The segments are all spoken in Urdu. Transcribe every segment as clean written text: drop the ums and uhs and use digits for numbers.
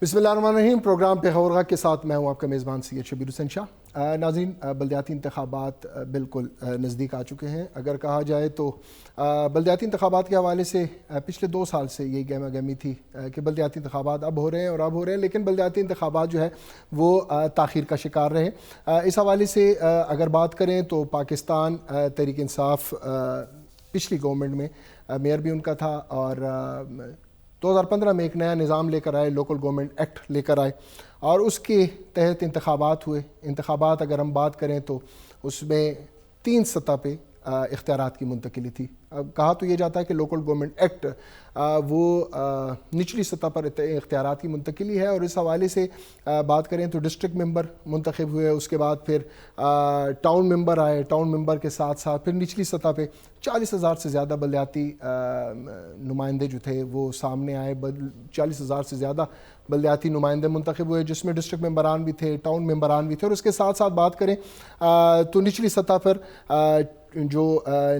بسم اللہ الرحمن الرحیم. پروگرام پہ خبرگاہ کے ساتھ میں ہوں آپ کا میزبان سید شبیر حسین شاہ. ناظرین، بلدیاتی انتخابات بالکل نزدیک آ چکے ہیں. اگر کہا جائے تو بلدیاتی انتخابات کے حوالے سے پچھلے 2 سال سے یہی گہما گہمی تھی کہ بلدیاتی انتخابات اب ہو رہے ہیں لیکن بلدیاتی انتخابات جو ہے وہ تاخیر کا شکار رہے. اس حوالے سے اگر بات کریں تو پاکستان تحریک انصاف پچھلی گورنمنٹ میں میئر بھی ان کا تھا اور 2015 میں ایک نیا نظام لے کر آئے، لوکل گورنمنٹ ایکٹ لے کر آئے اور اس کے تحت انتخابات ہوئے. انتخابات اگر ہم بات کریں تو اس میں 3 سطح پہ اختیارات کی منتقلی تھی. اب کہا تو یہ جاتا ہے کہ لوکل گورنمنٹ ایکٹ وہ نچلی سطح پر اختیارات کی منتقلی ہے اور اس حوالے سے بات کریں تو ڈسٹرکٹ ممبر منتخب ہوئے، اس کے بعد پھر ٹاؤن ممبر آئے، ٹاؤن ممبر کے ساتھ ساتھ پھر نچلی سطح پہ 40,000 سے زیادہ بلدیاتی نمائندے جو تھے وہ سامنے آئے. 40,000 سے زیادہ بلدیاتی نمائندے منتخب ہوئے جس میں ڈسٹرکٹ ممبران بھی تھے، ٹاؤن ممبران بھی تھے. اور اس کے ساتھ ساتھ بات کریں تو نچلی سطح پر جو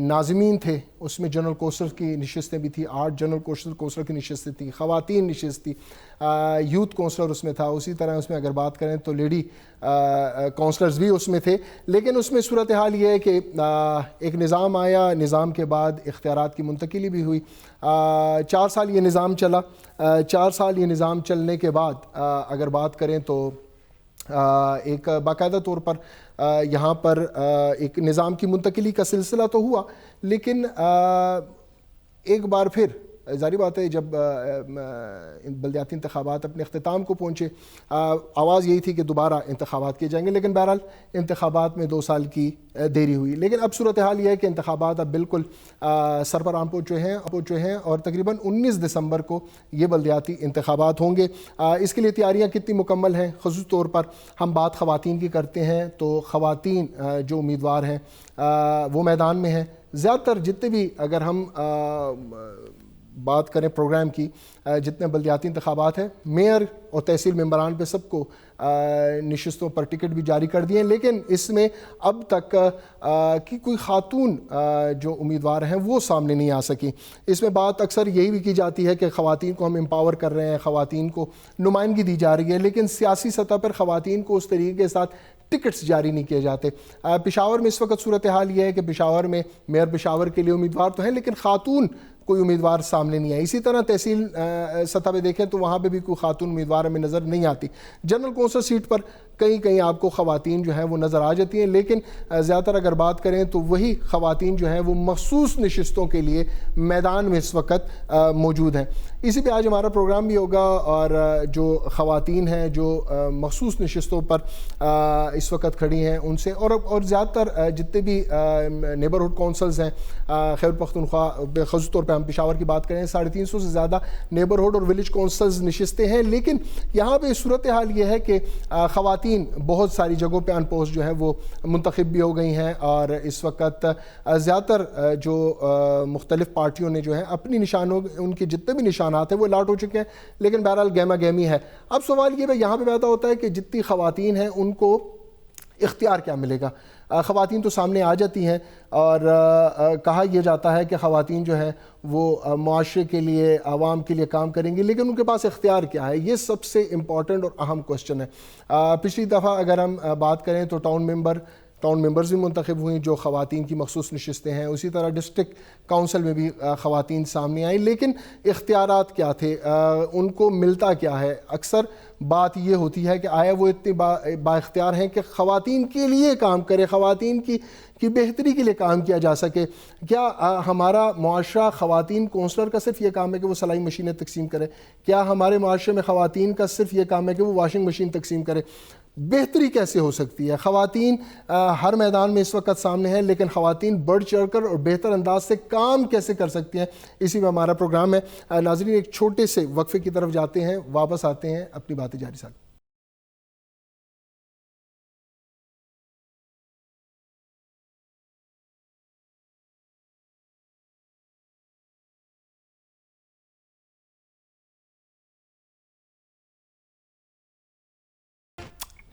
ناظمین تھے اس میں جنرل کونسل کی نشستیں بھی تھیں، 8 جنرل کونسل کی نشستیں تھیں، خواتین نشست تھی، یوتھ کونسلر اس میں تھا. اسی طرح اس میں اگر بات کریں تو لیڈی کونسلرز بھی اس میں تھے. لیکن اس میں صورتحال یہ ہے کہ ایک نظام آیا، نظام کے بعد اختیارات کی منتقلی بھی ہوئی. 4 سال یہ نظام چلا. 4 سال یہ نظام چلنے کے بعد اگر بات کریں تو ایک باقاعدہ طور پر یہاں پر ایک نظام کی منتقلی کا سلسلہ تو ہوا لیکن ایک بار پھر ظاہری بات ہے جب بلدیاتی انتخابات اپنے اختتام کو پہنچے آواز یہی تھی کہ دوبارہ انتخابات کیے جائیں گے لیکن بہرحال انتخابات میں 2 سال کی دیری ہوئی. لیکن اب صورتحال یہ ہے کہ انتخابات اب بالکل سرپرام پہنچے ہیں اور تقریباً 19 دسمبر کو یہ بلدیاتی انتخابات ہوں گے. اس کے لیے تیاریاں کتنی مکمل ہیں؟ خصوصی طور پر ہم بات خواتین کی کرتے ہیں تو خواتین جو امیدوار ہیں وہ میدان میں ہیں. زیادہ تر جتنے بھی اگر ہم بات کریں پروگرام کی، جتنے بلدیاتی انتخابات ہیں میئر اور تحصیل ممبران پہ سب کو نشستوں پر ٹکٹ بھی جاری کر دیے ہیں لیکن اس میں اب تک کی کوئی خاتون جو امیدوار ہیں وہ سامنے نہیں آ سکی. اس میں بات اکثر یہی بھی کی جاتی ہے کہ خواتین کو ہم امپاور کر رہے ہیں، خواتین کو نمائندگی دی جا رہی ہے لیکن سیاسی سطح پر خواتین کو اس طریقے کے ساتھ ٹکٹس جاری نہیں کیے جاتے. پشاور میں اس وقت صورتحال یہ ہے کہ پشاور میں میئر پشاور کے لیے امیدوار تو ہیں لیکن خاتون کوئی امیدوار سامنے نہیں آئی. اسی طرح تحصیل سطح پہ دیکھیں تو وہاں پہ بھی کوئی خاتون امیدوار ہمیں نظر نہیں آتی. جنرل کونسل سیٹ پر کہیں آپ کو خواتین جو ہیں وہ نظر آ جاتی ہیں لیکن زیادہ تر اگر بات کریں تو وہی خواتین جو ہیں وہ مخصوص نشستوں کے لیے میدان میں اس وقت موجود ہیں. اسی پہ آج ہمارا پروگرام بھی ہوگا اور جو خواتین ہیں جو مخصوص نشستوں پر اس وقت کھڑی ہیں ان سے اور زیادہ تر جتنے بھی نیبرہڈ کونسلز ہیں خیبر پختونخوا خصوص طور پہ ہم پشاور کی بات کریں 350 سے زیادہ نیبرہڈ اور ولیج کونسلز نشستیں ہیں لیکن یہاں پہ صورتحال یہ ہے کہ خواتین بہت ساری جگہوں پہ ان پوسٹ جو ہیں وہ منتخب بھی ہو گئی ہیں اور اس وقت زیادہ تر جو مختلف پارٹیوں نے جو ہے اپنی نشانوں ان کے جتنے بھی نشانات ہیں وہ الاٹ ہو چکے ہیں لیکن بہرحال گہما گہمی ہے. اب سوال یہ یہاں پہ پیدا ہوتا ہے کہ جتنی خواتین ہیں ان کو اختیار کیا ملے گا؟ خواتین تو سامنے آ جاتی ہیں اور کہا یہ جاتا ہے کہ خواتین جو ہیں وہ معاشرے کے لیے عوام کے لیے کام کریں گی لیکن ان کے پاس اختیار کیا ہے؟ یہ سب سے امپورٹنٹ اور اہم کوسچن ہے. پچھلی دفعہ اگر ہم بات کریں تو ٹاؤن ممبرز بھی منتخب ہوئیں جو خواتین کی مخصوص نشستیں ہیں. اسی طرح ڈسٹرکٹ کونسل میں بھی خواتین سامنے آئیں لیکن اختیارات کیا تھے، ان کو ملتا کیا ہے؟ اکثر بات یہ ہوتی ہے کہ آیا وہ اتنی با اختیار ہیں کہ خواتین کے لیے کام کرے، خواتین کی بہتری کے لیے کام کیا جا سکے. کیا ہمارا معاشرہ خواتین کونسلر کا صرف یہ کام ہے کہ وہ سلائی مشینیں تقسیم کرے؟ کیا ہمارے معاشرے میں خواتین کا صرف یہ کام ہے کہ وہ واشنگ مشین تقسیم کرے؟ بہتری کیسے ہو سکتی ہے؟ خواتین ہر میدان میں اس وقت سامنے ہیں لیکن خواتین بڑھ چڑھ کر اور بہتر انداز سے کام کیسے کر سکتی ہیں؟ اسی میں ہمارا پروگرام ہے. ناظرین ایک چھوٹے سے وقفے کی طرف جاتے ہیں، واپس آتے ہیں اپنی باتیں جاری ساتھ.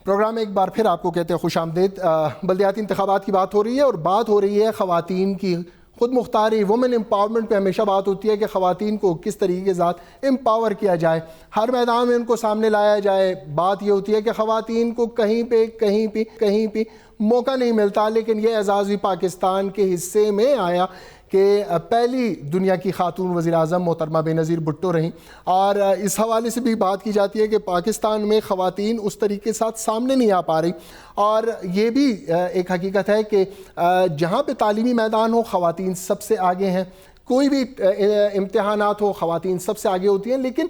پروگرام ایک بار پھر آپ کو کہتے ہیں خوش آمدید. بلدیاتی انتخابات کی بات ہو رہی ہے اور بات ہو رہی ہے خواتین کی خود مختاری وومن امپاورمنٹ پہ ہمیشہ بات ہوتی ہے کہ خواتین کو کس طریقے کے ساتھ امپاور کیا جائے، ہر میدان میں ان کو سامنے لایا جائے. بات یہ ہوتی ہے کہ خواتین کو کہیں پہ موقع نہیں ملتا، لیکن یہ اعزاز بھی پاکستان کے حصے میں آیا کہ پہلی دنیا کی خاتون وزیر اعظم محترمہ بے نظیر بھٹو رہیں. اور اس حوالے سے بھی بات کی جاتی ہے کہ پاکستان میں خواتین اس طریقے کے ساتھ سامنے نہیں آ پا رہی، اور یہ بھی ایک حقیقت ہے کہ جہاں پہ تعلیمی میدان ہو خواتین سب سے آگے ہیں، کوئی بھی امتحانات ہو خواتین سب سے آگے ہوتی ہیں، لیکن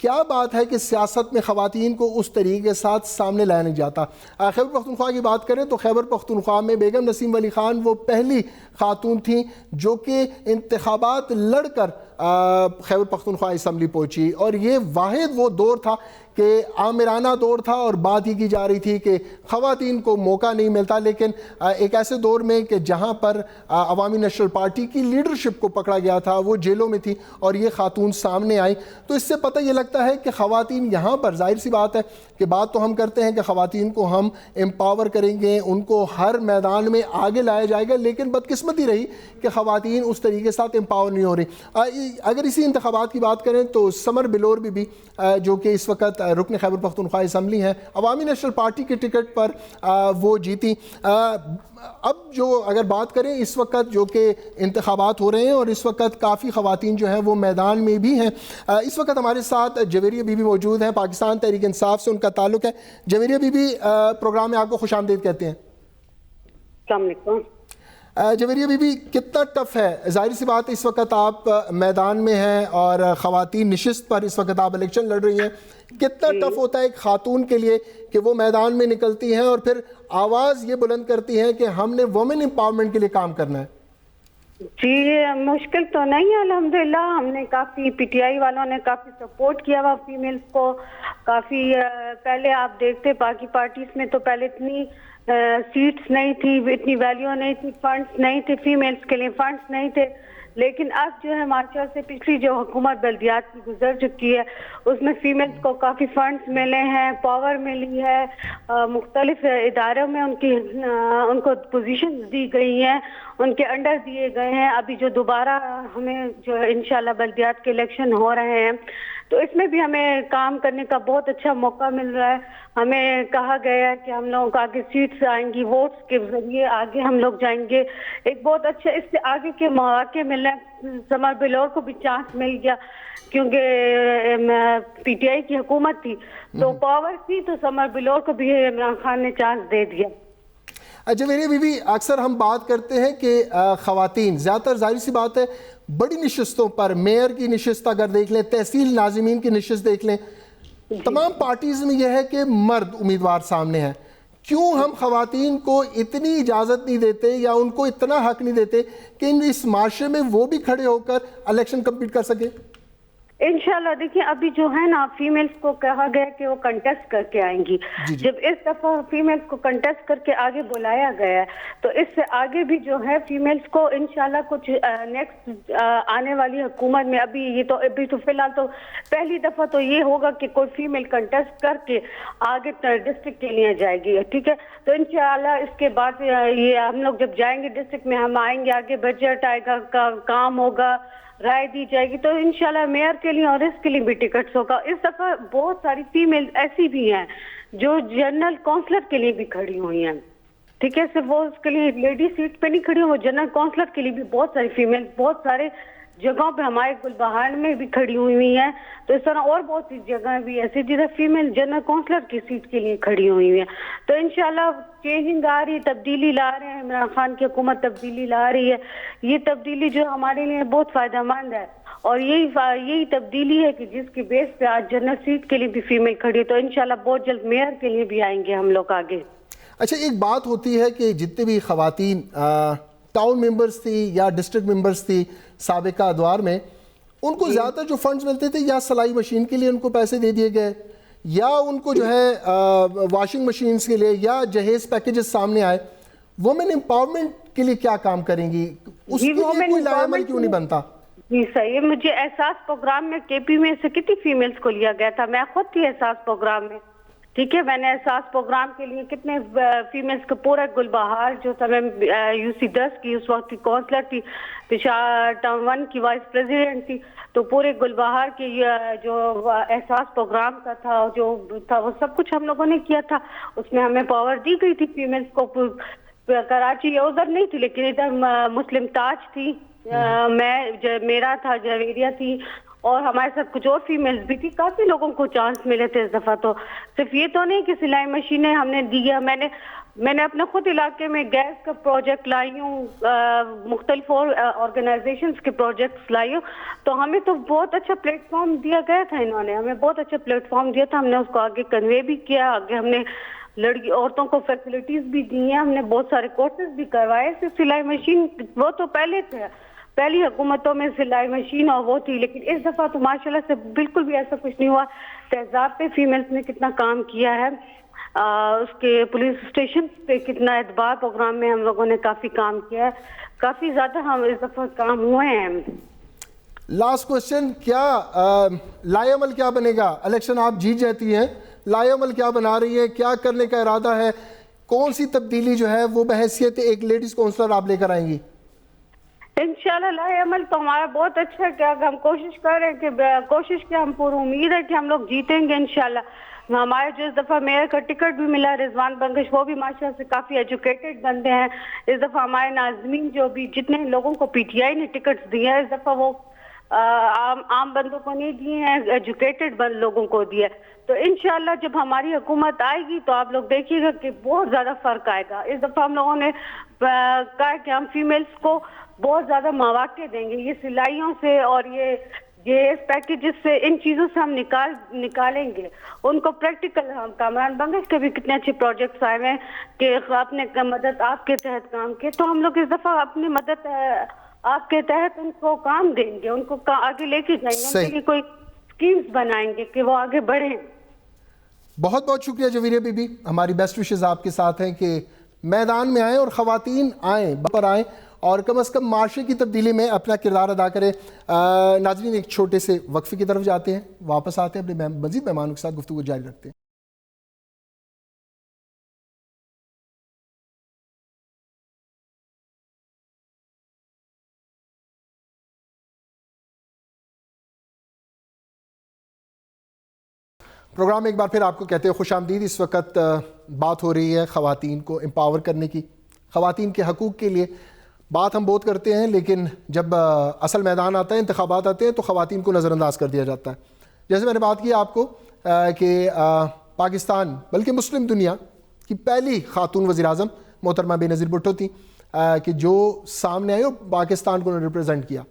کیا بات ہے کہ سیاست میں خواتین کو اس طریقے کے ساتھ سامنے لایا نہیں جاتا. خیبر پختونخوا کی بات کریں تو خیبر پختونخوا میں بیگم نسیم ولی خان وہ پہلی خاتون تھیں جو کہ انتخابات لڑ کر خیبر پختونخوا اسمبلی پہنچی، اور یہ واحد وہ دور تھا کہ آمرانہ دور تھا، اور بات یہ کی جا رہی تھی کہ خواتین کو موقع نہیں ملتا. لیکن ایک ایسے دور میں کہ جہاں پر عوامی نیشنل پارٹی کی لیڈرشپ کو پکڑا گیا تھا، وہ جیلوں میں تھی اور یہ خاتون سامنے آئی، تو اس سے پتہ یہ لگتا ہے کہ خواتین یہاں پر ظاہر سی بات ہے کہ بات تو ہم کرتے ہیں کہ خواتین کو ہم امپاور کریں گے، ان کو ہر میدان میں آگے لایا جائے گا، لیکن بدقسمتی رہی کہ خواتین اس طریقے کے ساتھ امپاور نہیں ہو رہی. اگر اسی انتخابات کی بات کریں تو سمر بلور بی جو کہ اس وقت رکن خیبر پختونخوا اسمبلی ہیں، عوامی نیشنل پارٹی کے ٹکٹ پر وہ جیتی. اب جو اگر بات کریں اس وقت جو کہ انتخابات ہو رہے ہیں اور اس وقت کافی خواتین جو ہیں وہ میدان میں بھی ہیں. اس وقت ہمارے ساتھ جویریہ بی بی موجود ہیں، پاکستان تحریک انصاف سے ان کا تعلق ہے. جویریہ بی بی پروگرام میں آپ کو خوش آمدید کہتے ہیں. السلام علیکم. جویریہ بی بی کتنا ٹف ہے؟ ظاہر سی بات اس وقت آپ میدان میں ہیں اور خواتین نشست پر اس وقت آپ الیکشن لڑ رہی ہیں، کتنا ٹف ہوتا ہے ایک خاتون کے لیے کہ وہ میدان میں نکلتی ہیں اور پھر آواز یہ بلند کرتی ہیں کہ ہم نے وومن امپاورمنٹ کے لیے کام کرنا ہے؟ جی مشکل تو نہیں ہے الحمدللہ. ہم نے کافی پی ٹی آئی والوں نے کافی سپورٹ کیا ہوا فیمیلز کو. کافی پہلے آپ دیکھتے باقی پارٹیز میں تو پہلے اتنی سیٹس نہیں تھی، اتنی ویلیو نہیں تھی، فنڈز نہیں تھے فیمیلز کے لیے، فنڈز نہیں تھے. لیکن اب جو ہے مارچر سے پچھلی جو حکومت بلدیات کی گزر چکی ہے اس میں فیمیلز کو کافی فنڈز ملے ہیں، پاور ملی ہے، مختلف اداروں میں ان کو پوزیشنز دی گئی ہیں، ان کے انڈر دیے گئے ہیں. ابھی جو دوبارہ ہمیں جو انشاءاللہ بلدیات کے الیکشن ہو رہے ہیں تو اس میں بھی ہمیں کام کرنے کا بہت اچھا موقع مل رہا ہے. ہمیں کہا گیا ہے کہ ہم لوگوں کو آگے سیٹس آئیں گی، ووٹس کے ذریعے آگے ہم لوگ جائیں گے. ایک بہت اچھا اس سے آگے کے مواقع مل رہے ہیں. سمر بلور کو بھی چانس مل گیا کیونکہ پی ٹی آئی کی حکومت تھی تو پاور تھی، تو سمر بلور کو بھی عمران خان نے چانس دے دیا. جویریہ بی بی اکثر ہم بات کرتے ہیں کہ خواتین زیادہ تر ظاہر سی بات ہے بڑی نشستوں پر، میئر کی نشست اگر دیکھ لیں، تحصیل ناظمین کی نشست دیکھ لیں، تمام پارٹیز میں یہ ہے کہ مرد امیدوار سامنے ہیں. کیوں ہم خواتین کو اتنی اجازت نہیں دیتے یا ان کو اتنا حق نہیں دیتے کہ اس معاشرے میں وہ بھی کھڑے ہو کر الیکشن کمپیٹ کر سکے؟ انشاءاللہ دیکھیں ابھی جو ہے نا فیمیلز کو کہا گیا کہ وہ کنٹیسٹ کر کے آئیں گی. جب اس دفعہ فیمیلز کو کنٹیسٹ کر کے آگے بلایا گیا ہے تو اس سے آگے بھی جو ہے فیمیلز کو انشاءاللہ کچھ نیکسٹ آنے والی حکومت میں ابھی تو فی الحال تو پہلی دفعہ تو یہ ہوگا کہ کوئی فیمیل کنٹیسٹ کر کے آگے ڈسٹرکٹ کے لیے جائے گی. ٹھیک ہے، تو انشاءاللہ اس کے بعد یہ ہم لوگ جب جائیں گے ڈسٹرکٹ میں، ہم آئیں گے، آگے بجٹ آئے گا، کام ہوگا، رائے دی جائے گی، تو انشاءاللہ میئر کے لیے اور اس کے لیے بھی ٹکٹس ہوگا. اس دفعہ بہت ساری فیمیل ایسی بھی ہیں جو جنرل کونسلر کے لیے بھی کھڑی ہوئی ہیں. ٹھیک ہے، صرف وہ اس کے لیے لیڈی سیٹ پہ نہیں کھڑی ہوئی، وہ جنرل کونسلر کے لیے بھی بہت ساری فیمیل بہت سارے جگہوں پہ ہمارے گلبہار میں بھی کھڑی ہوئی ہیں. تو اس طرح اور بہت سی جگہیں بھی ایسی جدھر فیمیل جنرل کونسلر کی سیٹ کے لیے کھڑی ہوئی ہیں. تو انشاءاللہ چینجنگ آ رہی ہے، تبدیلی لا رہے ہیں، عمران خان کی حکومت تبدیلی لا رہی ہے. یہ تبدیلی جو ہمارے لیے بہت فائدہ مند ہے، اور یہی تبدیلی ہے کہ جس کی بیس پہ آج جنرل سیٹ کے لیے بھی فیمیل کھڑی ہے. تو انشاءاللہ بہت جلد میئر کے لیے بھی آئیں گے ہم لوگ آگے. اچھا، ایک بات ہوتی ہے کہ جتنے بھی خواتین ٹاؤن ممبرز تھی یا ڈسٹرکٹ ممبرز تھی سابقہ ادوار میں، ان کو زیادہ جو فنڈز ملتے تھے یا سلائی مشین کے لیے ان کو پیسے دے دیے گئے، یا ان کو جو ہے واشنگ مشینز کے لیے یا جہیز پیکیجز سامنے آئے. وومن امپاورمنٹ کے لیے کیا کام کریں گی؟ اس کے لیے کوئی لائحہ عمل کیوں نہیں بنتا؟ جی صحیح. مجھے احساس پروگرام میں کے پی میں سے کتنی فیمیلز کو لیا گیا تھا، میں خود تھی احساس پروگرام میں. ٹھیک ہے. میں نے احساس پروگرام کے لیے کتنے فیمیلز کا پورا گلبہار جو تھا، میں یو سی 10 کی اس وقت کی کونسلر تھی، پشاور ٹاؤن 1 کی وائس پریزیڈنٹ تھی، تو پورے گلبہار کے جو احساس پروگرام کا تھا جو تھا وہ سب کچھ ہم لوگوں نے کیا تھا. اس میں ہمیں پاور دی گئی تھی فیمیلز کو. کراچی یہ ادھر نہیں تھی لیکن ادھر مسلم تاج تھی، میں میرا تھا، جویریہ تھی، اور ہمارے ساتھ کچھ اور فیمیلز بھی تھی. کافی لوگوں کو چانس ملے تھے اس دفعہ. تو صرف یہ تو نہیں کہ سلائی مشینیں ہم نے دی ہے، میں نے اپنے خود علاقے میں گیس کا پروجیکٹ لائی ہوں، مختلف اور آرگنائزیشنز کے پروجیکٹس لائی ہوں. تو ہمیں تو بہت اچھا پلیٹ فارم دیا گیا تھا، انہوں نے ہمیں بہت اچھا پلیٹ فارم دیا تھا. ہم نے اس کو آگے کنوے بھی کیا، آگے ہم نے عورتوں کو فیسلٹیز بھی دی ہیں، ہم نے بہت سارے کورسز بھی کروائے. صرف سلائی مشین وہ تو پہلے تھے، پہلی حکومتوں میں سلائی مشین اور وہ تھی، لیکن اس دفعہ تو ماشاءاللہ سے بالکل بھی ایسا کچھ نہیں ہوا. تہذاب پہ فیمیلز نے کتنا کام کیا ہے، اس کے پولیس اسٹیشن پہ کتنا اعتبار پروگرام میں ہم لوگوں نے کافی کام کیا ہے. کافی زیادہ ہم اس دفعہ کام ہوئے ہیں. لاسٹ کوشچن، کیا لائے عمل کیا بنے گا؟ الیکشن آپ جیت جاتی ہیں، لائے عمل کیا بنا رہی ہے، کیا کرنے کا ارادہ ہے؟ کون سی تبدیلی جو ہے وہ بحیثیت ایک لیڈیز کونسلر آپ لے کر آئیں گی؟ انشاءاللہ لائے عمل تو ہمارا بہت اچھا ہے کہ ہم کوشش کر رہے ہیں کہ کوشش کی ہم پوری امید ہے کہ ہم لوگ جیتیں گے انشاءاللہ. ہمارے جو اس دفعہ میئر کا ٹکٹ بھی ملا رضوان بنگش، وہ بھی ماشاءاللہ سے کافی ایجوکیٹڈ بندے ہیں. اس دفعہ ہمارے ناظمین جو بھی جتنے لوگوں کو پی ٹی آئی نے ٹکٹس دیے ہیں اس دفعہ وہ عام بندوں کو نہیں دیے ہیں، ایجوکیٹڈ لوگوں کو دیے. تو انشاءاللہ جب ہماری حکومت آئے گی تو آپ لوگ دیکھیے گا کہ بہت زیادہ فرق آئے گا. اس دفعہ ہم لوگوں نے کہا کہ ہم فیمیلز کو بہت زیادہ مواقع دیں گے. یہ سلائیوں سے اور یہ اس پیکیجز سے، ان چیزوں سے ہم نکالیں گے ان کو پریکٹیکل. ہم کامران بنگش کے بھی کتنے اچھے پروجیکٹس آئے ہوئے ہیں کہ اپنے مدد آپ کے تحت کام کے، تو ہم لوگ اس دفعہ اپنی مدد آپ کے تحت ان کو کام دیں گے، ان کو آگے لے کے جائیں گے، ان کے لیے کوئی اسکیمز بنائیں گے کہ وہ آگے بڑھیں. بہت بہت شکریہ جویریہ بی بی. ہماری بیسٹ وشز آپ کے ساتھ ہیں کہ میدان میں آئیں اور خواتین آئیں، بپر آئیں اور کم از کم معاشرے کی تبدیلی میں اپنا کردار ادا کریں. ناظرین ایک چھوٹے سے وقفے کی طرف جاتے ہیں، واپس آتے ہیں، اپنے مزید مہمانوں کے ساتھ گفتگو جاری رکھتے ہیں. پروگرام میں ایک بار پھر آپ کو کہتے ہیں خوش آمدید. اس وقت بات ہو رہی ہے خواتین کو امپاور کرنے کی، خواتین کے حقوق کے لیے. بات ہم بہت کرتے ہیں لیکن جب اصل میدان آتا ہے، انتخابات آتے ہیں، تو خواتین کو نظر انداز کر دیا جاتا ہے. جیسے میں نے بات کی آپ کو کہ پاکستان بلکہ مسلم دنیا کی پہلی خاتون وزیر اعظم محترمہ بے نظیر بھٹو تھیں کہ جو سامنے آئی اور پاکستان کو ریپرزینٹ کیا.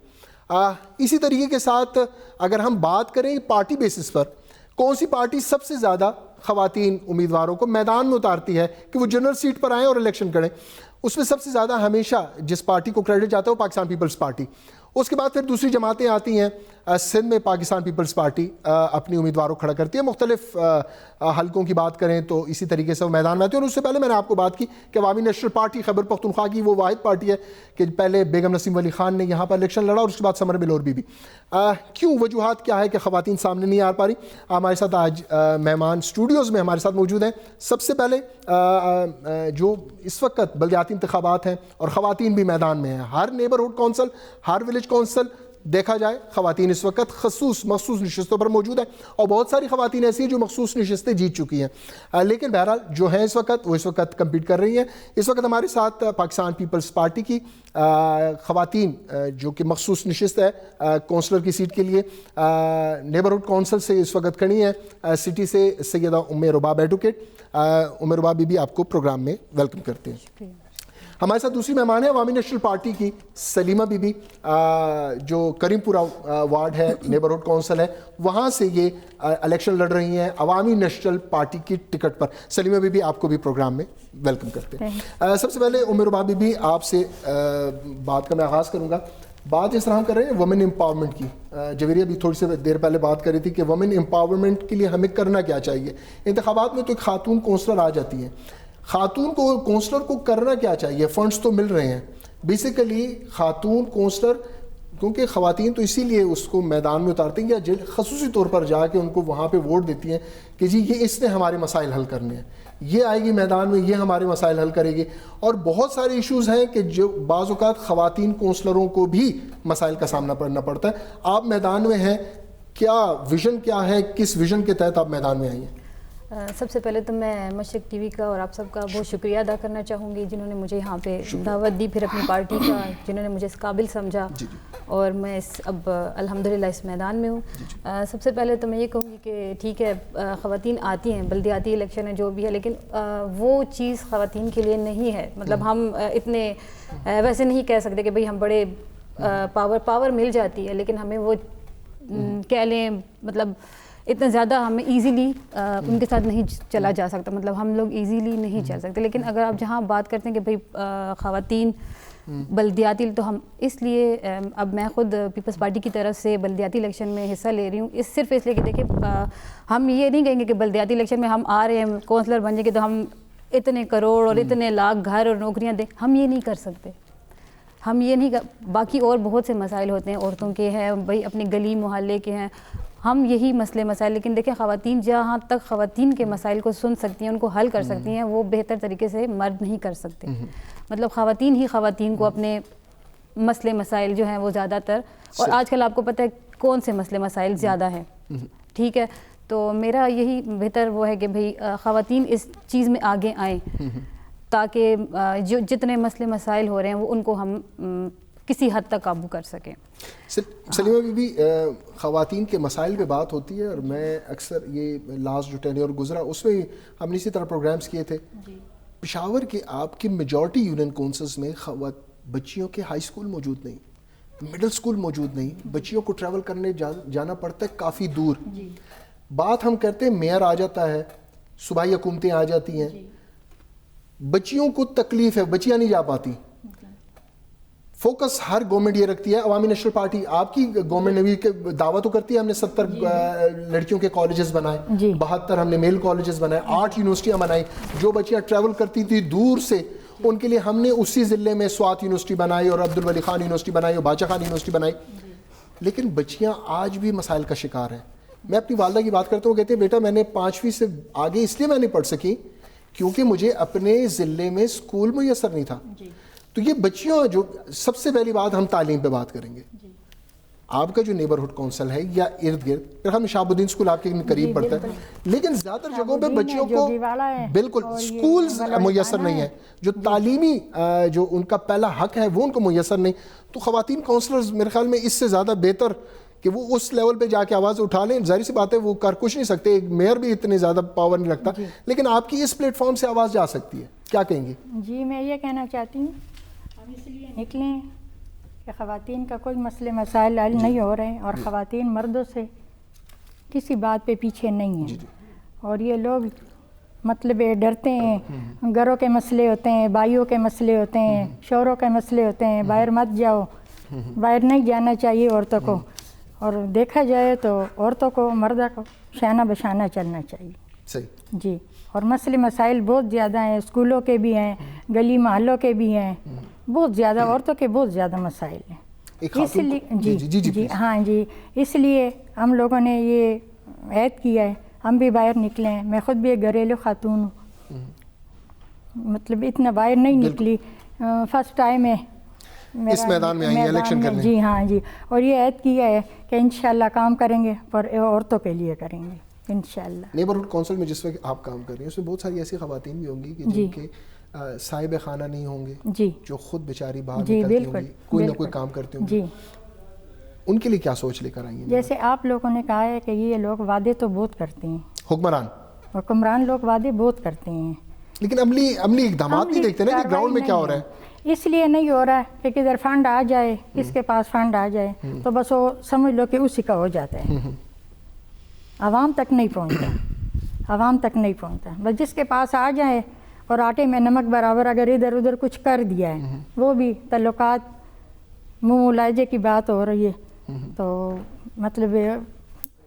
اسی طریقے کے ساتھ اگر ہم بات کریں پارٹی بیسس پر، کون سی پارٹی سب سے زیادہ خواتین امیدواروں کو میدان میں اتارتی ہے کہ وہ جنرل سیٹ پر آئیں اور الیکشن کریں، اس میں سب سے زیادہ ہمیشہ جس پارٹی کو کریڈٹ جاتا ہے وہ پاکستان پیپلز پارٹی. اس کے بعد پھر دوسری جماعتیں آتی ہیں. سندھ میں پاکستان پیپلز پارٹی اپنی امیدواروں کھڑا کرتی ہے. مختلف حلقوں کی بات کریں تو اسی طریقے سے وہ میدان میں آتی ہے. اور اس سے پہلے میں نے آپ کو بات کی کہ عوامی نیشنل پارٹی خیبر پختونخوا کی وہ واحد پارٹی ہے کہ پہلے بیگم نسیم ولی خان نے یہاں پر الیکشن لڑا اور اس کے بعد سمر بلور بی بی. کیوں، وجوہات کیا ہے کہ خواتین سامنے نہیں آ پا رہی؟ ہمارے ساتھ آج مہمان اسٹوڈیوز میں ہمارے ساتھ موجود ہیں. سب سے پہلے جو اس وقت بلدیاتی انتخابات ہیں اور خواتین بھی میدان میں ہیں، ہر نیبرہڈ کونسل، ہر ولیج کونسل دیکھا جائے خواتین اس وقت مخصوص نشستوں پر موجود ہیں اور بہت ساری خواتین ایسی ہیں جو مخصوص نشستیں جیت چکی ہیں. لیکن بہرحال جو ہیں اس وقت کمپیٹ کر رہی ہیں. اس وقت ہمارے ساتھ پاکستان پیپلز پارٹی کی خواتین جو کہ مخصوص نشست ہے کونسلر کی سیٹ کے لیے، نیبرہڈ کونسل سے اس وقت کھڑی ہیں سٹی سے سیدہ ام رباب ایڈوکیٹ. ام رباب بی بی، آپ کو پروگرام میں ویلکم کرتے ہیں. ہمارے ساتھ دوسری مہمان ہے عوامی نیشنل پارٹی کی سلیمہ بی بی، جو کریم پورہ وارڈ ہے، نیبرہڈ کونسل ہے، وہاں سے یہ الیکشن لڑ رہی ہیں عوامی نیشنل پارٹی کی ٹکٹ پر. سلیمہ بی بی، آپ کو بھی پروگرام میں ویلکم کرتے ہیں. سب سے پہلے ام رباب بی بی، آپ سے بات کا میں آغاز کروں گا. بات اس طرح ہم کر رہے ہیں وومن امپاورمنٹ کی. جویریہ بھی تھوڑی سی دیر پہلے بات کر رہی تھی کہ وومن امپاورمنٹ کے لیے ہمیں کرنا کیا چاہیے. انتخابات میں تو ایک خاتون کونسلر آ جاتی ہیں، خاتون کو کونسلر کو کرنا کیا چاہیے؟ فنڈز تو مل رہے ہیں، بیسیکلی خاتون کونسلر کیونکہ خواتین تو اسی لیے اس کو میدان میں اتارتی ہیں یا خصوصی طور پر جا کے ان کو وہاں پہ ووٹ دیتی ہیں کہ جی یہ اس نے ہمارے مسائل حل کرنے ہیں, یہ آئے گی میدان میں, یہ ہمارے مسائل حل کرے گی. اور بہت سارے ایشوز ہیں کہ جو بعض اوقات خواتین کونسلروں کو بھی مسائل کا سامنا کرنا پڑتا ہے. آپ میدان میں ہیں, کیا ویژن کیا ہے, کس ویژن کے تحت آپ میدان میں آئی ہیں؟ سب سے پہلے تو میں مشرق ٹی وی کا اور آپ سب کا بہت شکریہ ادا کرنا چاہوں گی جنہوں نے مجھے یہاں پہ دعوت دی, پھر اپنی پارٹی کا جنہوں نے مجھے اس قابل سمجھا, اور میں اب الحمدللہ اس میدان میں ہوں. سب سے پہلے تو میں یہ کہوں گی کہ ٹھیک ہے خواتین آتی ہیں, بلدیاتی الیکشن ہے جو بھی ہے, لیکن وہ چیز خواتین کے لیے نہیں ہے. مطلب ہم اتنے ویسے نہیں کہہ سکتے کہ بھئی ہم بڑے پاور مل جاتی ہے, لیکن ہمیں وہ کہہ لیں مطلب اتنا زیادہ ہمیں ایزیلی ان کے ساتھ نہیں چلا جا سکتا, مطلب ہم لوگ ایزیلی نہیں چل سکتے. لیکن اگر آپ جہاں بات کرتے ہیں کہ بھئی خواتین بلدیاتی, تو ہم اس لیے اب میں خود پیپلز پارٹی کی طرف سے بلدیاتی الیکشن میں حصہ لے رہی ہوں, صرف اس لیے کہ دیکھیں ہم یہ نہیں کہیں گے کہ بلدیاتی الیکشن میں ہم آ رہے ہیں کونسلر بن جائیں گے تو ہم اتنے کروڑ اور اتنے لاکھ گھر اور نوکریاں دیں. ہم یہ نہیں کر سکتے, ہم یہ نہیں باقی اور بہت سے مسائل ہوتے ہیں, عورتوں کے ہیں, بھئی اپنے گلی محلے کے ہیں, ہم یہی مسائل. لیکن دیکھیں خواتین جہاں تک خواتین کے مسائل کو سن سکتی ہیں, ان کو حل کر سکتی ہیں, وہ بہتر طریقے سے مرد نہیں کر سکتے. مطلب خواتین ہی خواتین کو اپنے مسائل جو ہیں وہ زیادہ تر, اور آج کل آپ کو پتہ ہے کون سے مسائل زیادہ ہیں, ٹھیک ہے, تو میرا یہی بہتر وہ ہے کہ بھئی خواتین اس چیز میں آگے آئیں تاکہ جو جتنے مسائل ہو رہے ہیں وہ ان کو ہم کسی حد تک قابو کر سکیں. سلیمہ بی بی, خواتین کے مسائل پہ بات ہوتی ہے, اور میں اکثر یہ لاسٹ جو ٹینیور گزرا اس میں ہم نے اسی طرح پروگرامز کیے تھے. پشاور کے آپ کی میجورٹی یونین کونسلز میں بچیوں کے ہائی اسکول موجود نہیں, مڈل اسکول موجود نہیں, بچیوں کو ٹریول کرنے جانا پڑتا ہے کافی دور. بات ہم کرتے ہیں میئر آ جاتا ہے, صوبائی حکومتیں آ جاتی ہیں, بچیوں کو تکلیف ہے, بچیاں نہیں جا پاتی. فوکس ہر گورنمنٹ یہ رکھتی ہے, عوامی نیشنل پارٹی آپ کی گورنمنٹ نے بھی دعویٰ تو کرتی ہے ہم نے 70 لڑکیوں کے کالجز بنائے, 72 ہم نے میل کالجز بنائے, 8 یونیورسٹیاں بنائی. جو بچیاں ٹریول کرتی تھی دور سے ان کے لیے ہم نے اسی ضلع میں سوات یونیورسٹی بنائی, اور عبد الولی خان یونیورسٹی بنائی, اور باچا خان یونیورسٹی بنائی. لیکن بچیاں آج بھی مسائل کا شکار ہیں. میں اپنی والدہ کی بات کرتا ہوں, کہتے ہیں بیٹا میں نے 5ویں سے آگے اس لیے میں نہیں پڑھ سکی کیونکہ مجھے اپنے ضلع میں اسکول میسر نہیں تھا. تو یہ بچیوں, جو سب سے پہلی بات ہم تعلیم پہ بات کریں گے. آپ کا جو نیبرہڈ کونسل ہے یا ارد گرد, پھر ہم شہاب الدین اسکول آپ کے قریب پڑتا ہے, لیکن زیادہ تر جگہوں پہ بچیوں کو بالکل اسکولز میسر نہیں ہیں, جو تعلیمی جو ان کا پہلا حق ہے وہ ان کو میسر نہیں. تو خواتین کونسلرز میرے خیال میں اس سے زیادہ بہتر کہ وہ اس لیول پہ جا کے آواز اٹھا لیں. ظاہر سی بات ہے وہ کر کچھ نہیں سکتے, ایک میئر بھی اتنے زیادہ پاور نہیں رکھتا, لیکن آپ کی اس پلیٹ فارم سے آواز جا سکتی ہے. کیا کہیں گے؟ جی میں یہ کہنا چاہتی ہوں ہم اس لیے نکلیں کہ خواتین کا کوئی مسائل حل نہیں ہو رہے ہیں, اور خواتین مردوں سے کسی بات پہ پیچھے نہیں ہیں. اور یہ لوگ مطلب ڈرتے ہیں, گھروں کے مسئلے ہوتے ہیں, بھائیوں کے مسئلے ہوتے ہیں, شوہروں کے مسئلے ہوتے ہیں, باہر مت جاؤ, باہر نہیں جانا چاہیے عورتوں کو. اور دیکھا جائے تو عورتوں کو مردہ کو شانہ بشانہ چلنا چاہیے. صحیح جی, اور مسائل بہت زیادہ ہیں, اسکولوں کے بھی ہیں, گلی محلوں کے بھی ہیں, بہت زیادہ عورتوں کے بہت زیادہ مسائل ہیں. اس لیے اس لیے ہم لوگوں نے یہ عہد کیا ہے ہم بھی باہر نکلیں. میں خود بھی ایک گھریلو خاتون ہوں, مطلب اتنا باہر نہیں نکلی, فرسٹ ٹائم ہے اس میدان میں آئی ہیں الیکشن کرنے. جی ہاں جی, اور یہ عہد کیا ہے کہ انشاءاللہ کام کریں گے پر عورتوں کے لیے کریں گے انشاءاللہ. نیبرہڈ کونسل میں جس وقت آپ کام کر رہی ہیں اس میں بہت ساری ایسی خواتین بھی ہوں گی کہ جن کے صاحب خانہ نہیں ہوں گے, جی, جو خود بیچاری باہر نکلتی ہوں گی, کوئی نہ کوئی کام کرتے ہوں گے. جی, ان کے لیے کیا سوچ لے کر آئی ہیں؟ جیسے آپ لوگوں نے کہا ہے کہ یہ لوگ وعدے تو بہت کرتے ہیں, حکمران لوگ وعدے بہت کرتے ہیں, لیکن عملی اقدامات نہیں دیکھتے نا کہ گراؤنڈ میں کیا ہو رہا ہے. اس لیے نہیں ہو رہا ہے کہ کدھر فنڈ آ جائے, کس کے پاس فنڈ آ جائے تو بس وہ سمجھ لو کہ اسی کا ہو جاتا ہے, عوام تک نہیں پہنچتا. بس جس کے پاس آ جائے, اور آٹے میں نمک برابر اگر ادھر ادھر کچھ کر دیا ہے, وہ بھی تعلقات منہ ملاحظے کی بات ہو رہی ہے, تو مطلب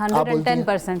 110%।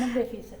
90%।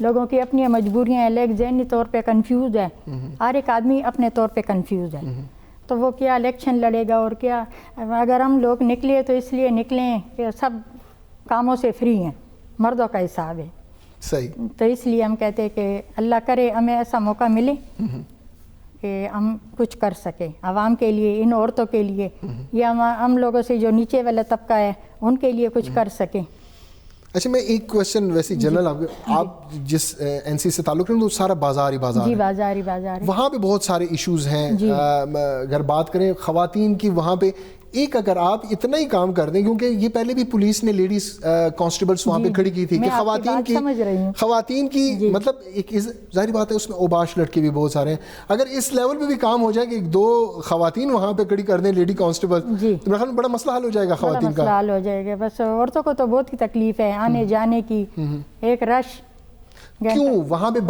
لوگوں کی اپنی مجبوریاں ہیں، لیکن ذہنی طور پہ کنفیوز ہے، ہر ایک آدمی اپنے طور پہ کنفیوز ہے. تو وہ کیا الیکشن لڑے گا اور کیا. اگر ہم لوگ نکلے تو اس لیے نکلیں کہ سب کاموں سے فری ہیں، مردوں کا حساب ہے. صحیح. تو اس لیے ہم کہتے ہیں کہ اللہ کرے ہمیں ایسا موقع ملے کہ ہم کچھ کر سکیں عوام کے لیے، ان عورتوں کے لیے، یا ہم لوگوں سے جو نیچے والا طبقہ ہے ان کے لیے کچھ کر سکیں. اچھا میں ایک کویشچن ویسے جنرل آپ جس این سی سے تعلق رکھتے ہیں تو سارا بازار ہی بازار جی، ہے. بازار ہی بازار ہے. وہاں پہ بہت سارے ایشوز ہیں. اگر بات کریں خواتین کی، وہاں پہ ایک اگر آپ اتنا ہی کام کر دیں، کیونکہ یہ پہلے بھی پولیس نے لیڈیز کانسٹیبلس وہاں پہ کھڑی کی تھی کہ خواتین کی مطلب ایک ظاہری بات ہے اس میں اوباش لڑکے بھی بہت سارے ہیں. اگر اس لیول پہ بھی کام ہو جائے کہ 2 خواتین وہاں پہ کھڑی کر دیں لیڈی کانسٹیبل، تو میرے خیال میں بڑا مسئلہ حل ہو جائے گا خواتین کا. مسئلہ حل ہو جائے گا. بس عورتوں کو تو بہت ہی تکلیف ہے آنے جانے کی، ایک رش. کیوں وہاں پہ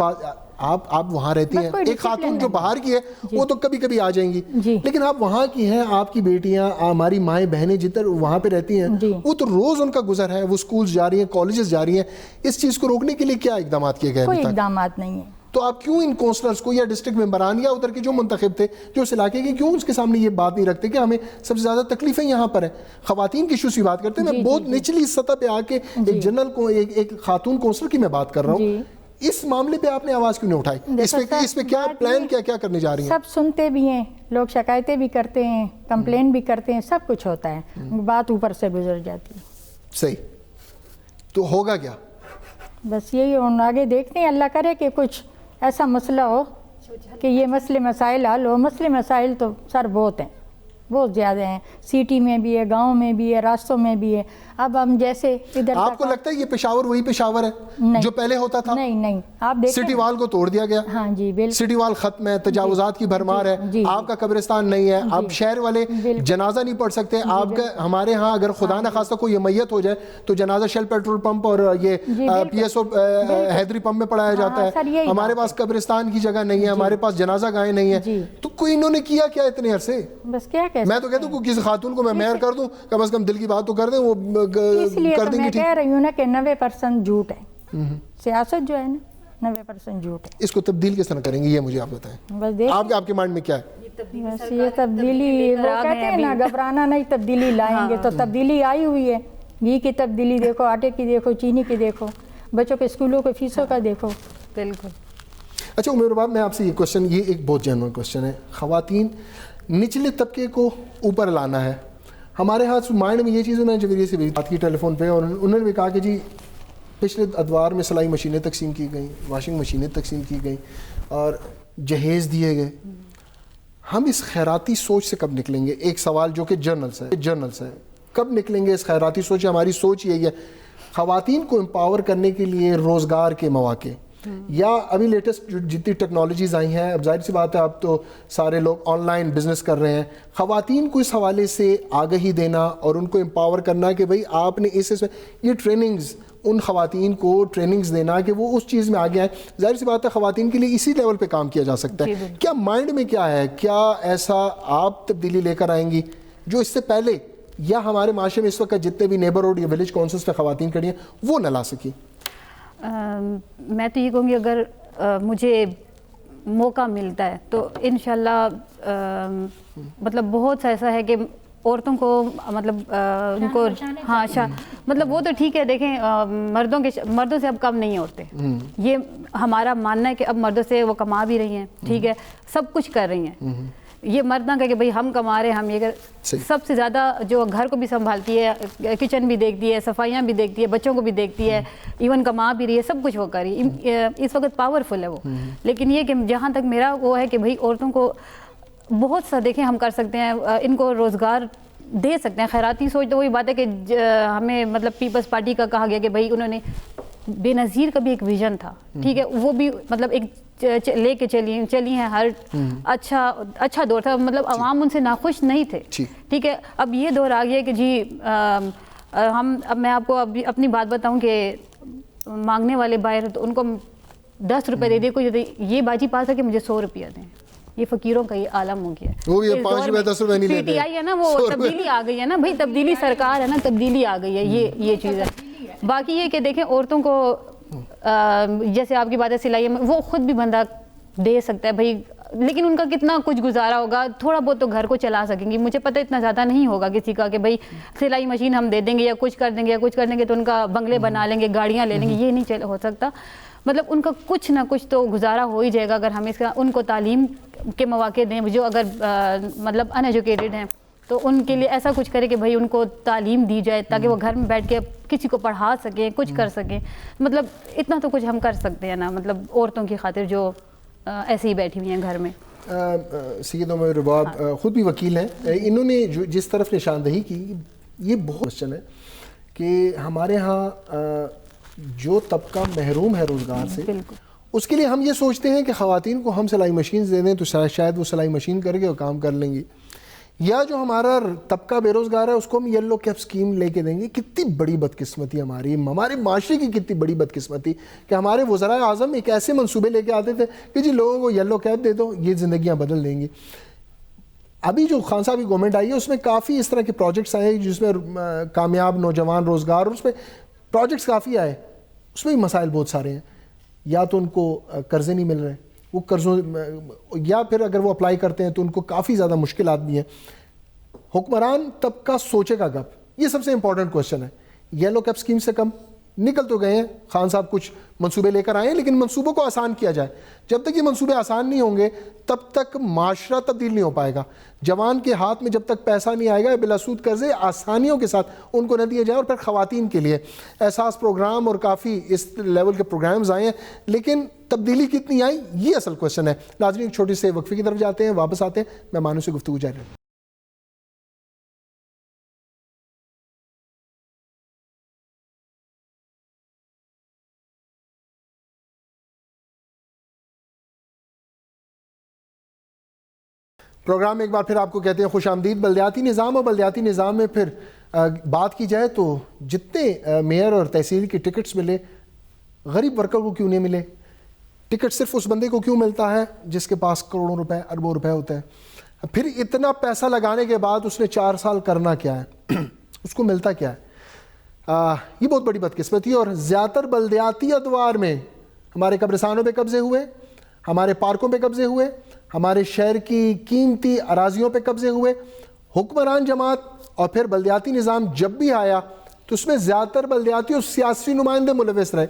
آپ وہاں رہتی ہیں، ایک خاتون جو باہر کی ہے وہ تو کبھی کبھی آ جائیں گی، لیکن آپ وہاں کی ہیں، آپ کی بیٹیاں، ہماری مائیں بہنیں جدھر وہاں پہ رہتی ہیں وہ تو روز ان کا گزر ہے، وہ سکولز جا رہی ہیں، کالجز جا رہی ہیں. اس چیز کو روکنے کے لیے کیا اقدامات کیے گئے؟ کوئی اقدامات نہیں ہیں. تو آپ کیوں ان کونسلرز کو یا ڈسٹرکٹ ممبران یا ادھر کے جو منتخب تھے جو اس علاقے کے، کیوں اس کے سامنے یہ بات نہیں رکھتے کہ ہمیں سب سے زیادہ تکلیفیں یہاں پر ہیں؟ خواتین کی ایشوز کی بات کرتے ہیں. میں بہت نچلی سطح پہ آ کے ایک جنرل کو، ایک خاتون کونسلر کی میں بات کر رہا ہوں. اس معاملے پہ آپ نے آواز کیوں نہیں اٹھائی؟ اس پہ کیا پلان کیا کرنے جا رہی ہیں؟ سب سنتے بھی ہیں لوگ، شکایتیں بھی کرتے ہیں، کمپلین بھی کرتے ہیں، سب کچھ ہوتا ہے، بات اوپر سے گزر جاتی ہے. صحیح. تو ہوگا کیا؟ بس یہی آگے دیکھتے ہیں، اللہ کرے کہ کچھ ایسا مسئلہ ہو کہ یہ مسئلے مسائل حل ہو. مسئلے مسائل تو سر بہت ہیں، بہت زیادہ ہیں. سٹی میں بھی ہے، گاؤں میں بھی ہے، راستوں میں بھی ہے. اب ہم جیسے ادھر آپ کو لگتا ہے یہ پشاور وہی پشاور ہے جو پہلے ہوتا تھا؟ نہیں. آپ دیکھیں سٹی وال کو توڑ دیا گیا. ہاں جی بالکل. سٹی وال ختم ہے، تجاوزات کی بھرمار ہے. آپ کا قبرستان نہیں ہے، اب شہر والے جنازہ نہیں پڑھ سکتے. آپ کا ہمارے ہاں اگر خدا نخواستہ کوئی میت ہو جائے تو جنازہ شیل پیٹرول پمپ اور یہ پی ایس او حیدری پمپ میں پڑھایا جاتا ہے. ہمارے پاس قبرستان کی جگہ نہیں ہے، ہمارے پاس جنازہ گاہیں نہیں ہے. تو کوئی انہوں نے کیا اتنے عرصے؟ بس کیا میں تو کہتا ہوں کسی خاتون کو میں میئر کر دوں، کم از کم دل کی بات تو کر دیں، وہ کر دیں گے. میں کہہ رہی ہوں نا کہ 90% جھوٹ ہے. سیاست جو ہے نا 90% جھوٹ ہے. اس کو تبدیل کس طرح کریں گے یہ مجھے آپ بتائیں. بس آپ کے مائنڈ میں کیا ہے؟ بس یہ تبدیلی، وہ کہتے ہیں نا گھبرانا نہیں، تبدیلی لائیں گے. تو تبدیلی آئی ہوئی ہے. گھی کی تبدیلی دیکھو، آٹے کی دیکھو، چینی کی دیکھو، بچوں کے اسکولوں کے فیسوں کا دیکھو. بالکل. اچھا عمر باب، میں آپ سے یہ کوشچن، یہ ایک بہت جینوئن کوشچن ہے. خواتین نچلے طبقے کو اوپر لانا ہے. ہمارے ہاتھ مائنڈ میں یہ چیز، میں جویریہ سے بھی بات کی ٹیلی فون پہ، اور انہوں نے بھی کہا کہ جی پچھلے ادوار میں سلائی مشینیں تقسیم کی گئیں، واشنگ مشینیں تقسیم کی گئیں اور جہیز دیے گئے. ہم اس خیراتی سوچ سے کب نکلیں گے؟ ایک سوال جو کہ جرنلز ہے، کب نکلیں گے اس خیراتی سوچ؟ ہماری سوچ یہی ہے خواتین کو امپاور کرنے کے لیے روزگار کے مواقع، یا ابھی لیٹسٹ جتنی ٹیکنالوجیز آئی ہیں، اب ظاہر سی بات ہے اب تو سارے لوگ آن لائن بزنس کر رہے ہیں. خواتین کو اس حوالے سے آگہی دینا اور ان کو امپاور کرنا کہ بھئی آپ نے اس یہ ٹریننگز، ان خواتین کو ٹریننگز دینا کہ وہ اس چیز میں آگے آئیں. ظاہر سی بات ہے خواتین کے لیے اسی لیول پہ کام کیا جا سکتا ہے. کیا مائنڈ میں کیا ہے، کیا ایسا آپ تبدیلی لے کر آئیں گی جو اس سے پہلے یا ہمارے معاشرے میں اس وقت جتنے بھی نیبرہڈ یا ولیج کونسلز پہ خواتین کھڑی ہیں وہ نہ لا سکی؟ میں تو یہ کہوں گی اگر مجھے موقع ملتا ہے تو انشاءاللہ مطلب بہت سا ایسا ہے کہ عورتوں کو مطلب ان کو ہاں مطلب وہ تو ٹھیک ہے. دیکھیں مردوں سے اب کم نہیں ہوتے، یہ ہمارا ماننا ہے کہ اب مردوں سے وہ کما بھی رہی ہیں، ٹھیک ہے، سب کچھ کر رہی ہیں. یہ مرد نہ کہ بھئی ہم کما رہے ہیں، ہم یہ سب سے زیادہ جو گھر کو بھی سنبھالتی ہے، کچن بھی دیکھتی ہے، صفائیاں بھی دیکھتی ہے، بچوں کو بھی دیکھتی ہے، ایون کما بھی رہی ہے، سب کچھ وہ کر رہی ہے. اس وقت پاورفل ہے وہ. لیکن یہ کہ جہاں تک میرا وہ ہے کہ بھئی عورتوں کو بہت سا دیکھیں ہم کر سکتے ہیں، ان کو روزگار دے سکتے ہیں. خیراتی سوچ تو وہی بات ہے کہ ہمیں مطلب پیپلز پارٹی کا کہا گیا کہ بھئی انہوں نے بے نظیر کا بھی ایک ویژن تھا، ٹھیک ہے، وہ بھی مطلب ایک لے کے چلی ہیں. ہر اچھا دور تھا، مطلب عوام ان سے ناخوش نہیں تھے، ٹھیک ہے. اب یہ دور آ گیا کہ جی اب میں آپ کو اپنی بات بتاؤں کہ مانگنے والے باہر تو ان کو 10 روپے دے دے کوئی، یہ باجی پاس ہے کہ مجھے 100 روپیہ دیں. یہ فقیروں کا یہ عالم ہو گیا. وہ یہ 5 روپے 10 روپے نہیں لیتے. پی ٹی آئی ہے نا، وہ تبدیلی آ گئی ہے نا بھائی، تبدیلی سرکار ہے نا، تبدیلی آ گئی ہے، یہ چیز ہے. باقی یہ کہ دیکھیں عورتوں کو جیسے آپ کی بات ہے سلائی میں وہ خود بھی بندہ دے سکتا ہے بھائی, لیکن ان کا کتنا کچھ گزارا ہوگا, تھوڑا بہت تو گھر کو چلا سکیں گی. مجھے پتہ اتنا زیادہ نہیں ہوگا کسی کا کہ بھائی سلائی مشین ہم دے دیں گے یا کچھ کر دیں گے یا کچھ کر دیں گے تو ان کا بنگلے بنا لیں گے, گاڑیاں لے لیں گے, یہ نہیں ہو سکتا. مطلب ان کا کچھ نہ کچھ تو گزارا ہو ہی جائے گا اگر ہم اس کا ان کو تعلیم کے مواقع دیں. جو اگر مطلب ان ایجوکیٹڈ ہیں تو ان کے لیے ایسا کچھ کرے کہ بھائی ان کو تعلیم دی جائے تاکہ وہ گھر میں بیٹھ کے کسی کو پڑھا سکیں, کچھ کر سکیں. مطلب اتنا تو کچھ ہم کر سکتے ہیں نا, مطلب عورتوں کی خاطر جو ایسے ہی بیٹھی ہوئی ہیں گھر میں. سید عمر رباب خود بھی وکیل ہیں, انہوں نے جس طرف نشاندہی کی یہ بہت کوشچن ہے کہ ہمارے ہاں جو طبقہ محروم ہے روزگار سے, اس کے لیے ہم یہ سوچتے ہیں کہ خواتین کو ہم سلائی مشینز دے دیں تو شاید وہ سلائی مشین کر کے وہ کام کر لیں گی, یا جو ہمارا طبقہ بے روزگار ہے اس کو ہم یلو کیپ اسکیم لے کے دیں گے. کتنی بڑی بدقسمتی ہمارے معاشرے کی کتنی بڑی بدقسمتی کہ ہمارے وزرائے اعظم ایک ایسے منصوبے لے کے آتے تھے کہ جی لوگوں کو یلو کیپ دے دو, یہ زندگیاں بدل دیں گی. ابھی جو خان صاحب کی گورنمنٹ آئی ہے اس میں کافی اس طرح کے پروجیکٹس آئے جس میں کامیاب نوجوان روزگار, اور اس میں پروجیکٹس کافی آئے, اس میں بھی مسائل بہت سارے ہیں. یا تو ان کو قرضے نہیں مل رہے, وہ قرضوں, یا پھر اگر وہ اپلائی کرتے ہیں تو ان کو کافی زیادہ مشکلات بھی ہیں. حکمران طبقہ سوچے گا کب, یہ سب سے امپورٹنٹ کوشچن ہے. یلو کیپ اسکیم سے کم نکل تو گئے ہیں, خان صاحب کچھ منصوبے لے کر آئے ہیں, لیکن منصوبوں کو آسان کیا جائے. جب تک یہ منصوبے آسان نہیں ہوں گے تب تک معاشرہ تبدیل نہیں ہو پائے گا. جوان کے ہاتھ میں جب تک پیسہ نہیں آئے گا, بلا سود قرضے آسانیوں کے ساتھ ان کو نہ دیے جائیں. اور پھر خواتین کے لیے احساس پروگرام اور کافی اس لیول کے پروگرامز آئے ہیں, لیکن تبدیلی کتنی آئی یہ اصل کوشچن ہے. ناظرین ایک چھوٹی سے وقفے کی طرف جاتے ہیں, واپس آتے ہیں, مہمانوں سے گفتگو جاری رہے. پروگرام میں ایک بار پھر آپ کو کہتے ہیں خوش آمدید. بلدیاتی نظام اور بلدیاتی نظام میں پھر بات کی جائے تو جتنے میئر اور تحصیل کی ٹکٹس ملے, غریب ورکر کو کیوں نہیں ملے؟ ٹکٹ صرف اس بندے کو کیوں ملتا ہے جس کے پاس کروڑوں روپے اربوں روپے ہوتے ہیں؟ پھر اتنا پیسہ لگانے کے بعد اس نے 4 سال کرنا کیا ہے؟ اس کو ملتا کیا ہے؟ یہ بہت بڑی بدقسمتی ہے. اور زیادہ تر بلدیاتی ادوار میں ہمارے قبرستانوں پہ قبضے ہوئے, ہمارے پارکوں پہ قبضے ہوئے, ہمارے شہر کی قیمتی اراضیوں پہ قبضے ہوئے. حکمران جماعت اور پھر بلدیاتی نظام جب بھی آیا تو اس میں زیادہ تر بلدیاتی اور سیاسی نمائندے ملوث رہے.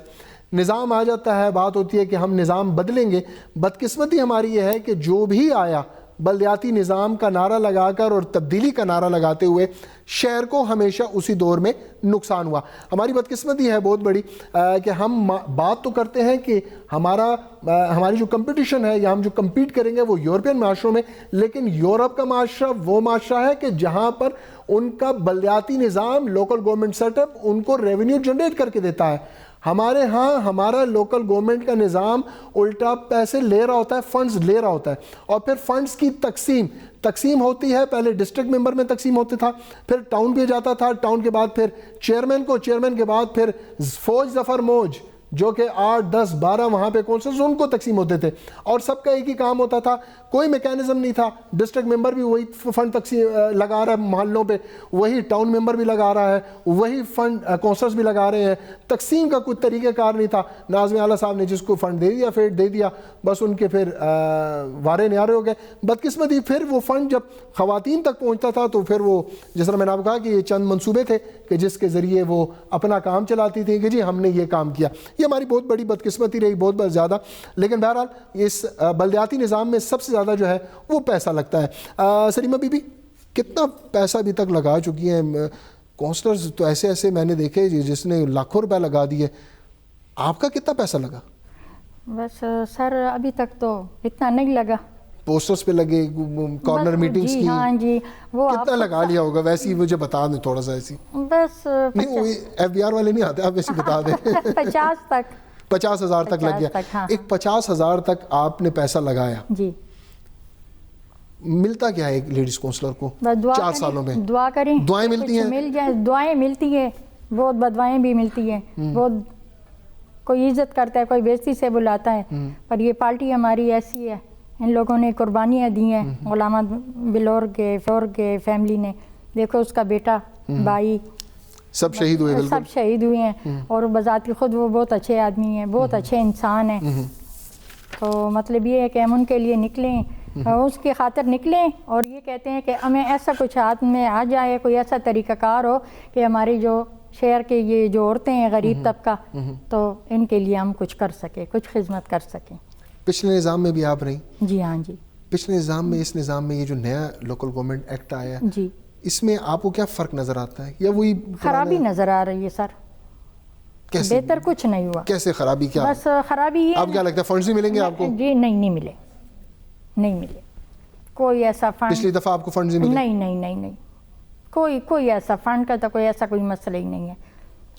نظام آ جاتا ہے, بات ہوتی ہے کہ ہم نظام بدلیں گے. بدقسمتی ہماری یہ ہے کہ جو بھی آیا بلدیاتی نظام کا نعرہ لگا کر اور تبدیلی کا نعرہ لگاتے ہوئے شہر کو ہمیشہ اسی دور میں نقصان ہوا. ہماری بدقسمتی ہے بہت بڑی کہ ہم بات تو کرتے ہیں کہ ہماری جو کمپٹیشن ہے یا ہم جو کمپیٹ کریں گے وہ یورپین معاشروں میں, لیکن یورپ کا معاشرہ وہ معاشرہ ہے کہ جہاں پر ان کا بلدیاتی نظام, لوکل گورنمنٹ سیٹ اپ ان کو ریونیو جنریٹ کر کے دیتا ہے. ہمارے ہاں ہمارا لوکل گورنمنٹ کا نظام الٹا پیسے لے رہا ہوتا ہے, فنڈز لے رہا ہوتا ہے, اور پھر فنڈز کی تقسیم ہوتی ہے. پہلے ڈسٹرکٹ ممبر میں تقسیم ہوتا تھا, پھر ٹاؤن پہ جاتا تھا, ٹاؤن کے بعد پھر چیئرمین کو, چیئرمین کے بعد پھر فوج ظفر موج جو کہ 8, 10, 12 وہاں پہ کونسلز ان کو تقسیم ہوتے تھے, اور سب کا ایک ہی کام ہوتا تھا. کوئی میکینزم نہیں تھا. ڈسٹرکٹ ممبر بھی وہی فنڈ تقسیم لگا رہا ہے محلوں پہ, وہی ٹاؤن ممبر بھی لگا رہا ہے, وہی فنڈ کونسلرز بھی لگا رہے ہیں. تقسیم کا کوئی طریقہ کار نہیں تھا. ناظم اعلیٰ صاحب نے جس کو فنڈ دے دیا, فیڈ دے دیا, بس ان کے پھر وارے نیارے ہو گئے. بدقسمتی پھر وہ فنڈ جب خواتین تک پہنچتا تھا تو پھر وہ, جس طرح میں نے آپ کو کہا کہ یہ چند منصوبے تھے کہ جس کے ذریعے وہ اپنا کام چلاتی تھی کہ جی ہم نے یہ کام کیا. یہ ہماری بہت بڑی بدقسمتی رہی, بہت زیادہ. لیکن بہرحال اس بلدیاتی نظام میں سب سے زیادہ جو ہے وہ پیسہ لگتا ہے. سلیمہ بی بی, کتنا پیسہ ابھی تک لگا چکی ہیں کونسلرز؟ تو ایسے میں نے دیکھے جس نے لاکھوں روپے لگا دیے. آپ کا کتنا پیسہ لگا؟ بس سر ابھی تک تو اتنا نہیں لگا. پوسٹرز پہ لگے, کارنر میٹنگز کی, ہاں جی, وہ کتنا لگا لیا ہوگا؟ ویسے ہی مجھے بتا دیں تھوڑا سا. ایسی بس نہیں, ایف بی آر والے نہیں آتے, آپ ویسے بتا دیں. 50 تک, 50,000 تک لگ گیا. ایک 50,000 تک آپ نے پیسہ لگایا جی. ملتا کیا ہے ایک لیڈیز کونسلر کو 4 سالوں میں؟ دعا کریں, دعائیں ملتی ہیں, مل جائیں, دعائیں ملتی ہیں, بہت بدوائیں بھی ملتی ہیں. بہت کوئی عزت کرتا ہے, کوئی بےزتی سے بلاتا ہے. پر یہ پارٹی ہماری ایسی ہے, ان لوگوں نے قربانیاں دی ہیں. علامہ بلور کے فیملی نے, دیکھو اس کا بیٹا, بھائی, سب شہید ہوئے؟ بالکل سب شہید ہوئے ہیں، اور بذات خود وہ بہت اچھے آدمی ہیں، بہت اچھے انسان ہیں. تو مطلب یہ ہے کہ ہم ان کے لیے نکلیں، اس کی خاطر نکلیں، اور یہ کہتے ہیں کہ ہمیں ایسا کچھ ہاتھ میں آ جائے، کوئی ایسا طریقہ کار ہو کہ ہماری جو شہر کے یہ جو عورتیں ہیں غریب طبقہ، تو ان کے لیے ہم کچھ کر سکیں، کچھ خدمت کر سکیں. پچھلے نظام میں بھی آپ رہی؟ جی ہاں جی. پچھلے نظام میں، اس نظام میں یہ جو نیا لوکل گورنمنٹ ایکٹ آیا ہے، جی، اس میں آپ کو کیا فرق نظر آتا ہے، یا وہی خرابی نظر آ رہی ہے سر؟ کیسے بہتر کچھ نہیں ہوا. کیسے خرابی؟ کیا بس خرابی یہ، آپ کیا لگتا ہے فنڈز بھی ملیں گے آپ کو؟ جی نہیں ملے، نہیں ملے. کوئی ایسا فنڈ پچھلی دفعہ آپ کو فنڈز ملے؟ نہیں، کوئی ایسا فنڈ کا تو کوئی ایسا کوئی مسئلہ ہی نہیں ہے.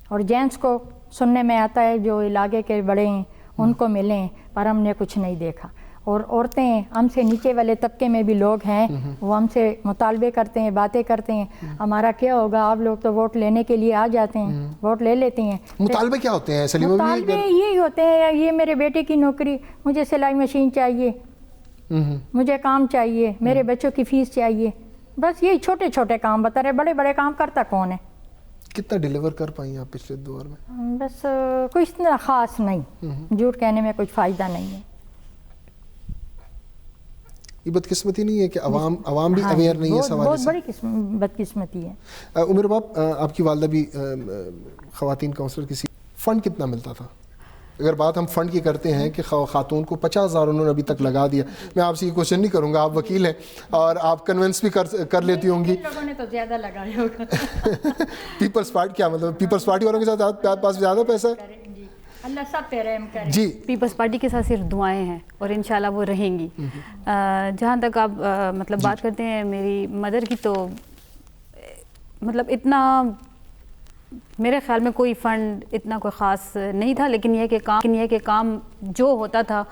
اور جینٹس کو سننے میں آتا ہے جو علاقے کے بڑے ہیں ان کو ملیں، پر ہم نے کچھ نہیں دیکھا. اور عورتیں، ہم سے نیچے والے طبقے میں بھی لوگ ہیں، وہ ہم سے مطالبے کرتے ہیں، باتیں کرتے ہیں، ہمارا کیا ہوگا، آپ لوگ تو ووٹ لینے کے لیے آ جاتے ہیں، ووٹ لے لیتے ہیں. مطالبے کیا ہوتے ہیں سلیمہ؟ مطالبے یہی ہوتے ہیں، یہ میرے بیٹے کی نوکری، مجھے سلائی مشین چاہیے، مجھے کام چاہیے، میرے بچوں کی فیس چاہیے. بس یہی چھوٹے چھوٹے کام بتا رہے، بڑے بڑے کام کرتا کون ہے؟ کتنا ڈیلیور کر پائیں آپ پچھلے دور میں؟ بس کچھ اتنا خاص نہیں، جھوٹ کہنے میں کچھ فائدہ نہیں ہے. یہ بدقسمتی نہیں ہے کہ عوام بھی اویئر نہیں ہے اس حوالے سے؟ بہت بڑی بدقسمتی ہے. عمر باپ، آپ کی والدہ بھی خواتین کونسلر کسی، فنڈ کتنا ملتا تھا؟ اگر بات ہم فنڈ کی کرتے ہیں کہ خاتون کو 50,000 انہوں نے ابھی تک لگا دیا، میں آپ سے یہ کوشچن نہیں کروں گا، آپ وکیل ہیں اور آپ کنونس بھی کر لیتی ہوں گی. لوگوں نے تو زیادہ لگایا ہوگا. پیپلز پارٹی کیا مطلب؟ پیپلز پارٹی والوں کے ساتھ پاس زیادہ پیسہ ہے؟ اللہ سب پہ رحم کرے. جی، پیپلز پارٹی کے ساتھ صرف دعائیں ہیں اور انشاءاللہ وہ رہیں گی. جہاں تک آپ مطلب بات کرتے ہیں میری مدر کی، تو مطلب اتنا میرے خیال میں کوئی فنڈ اتنا کوئی خاص نہیں تھا، لیکن یہ کہ کام جو ہوتا تھا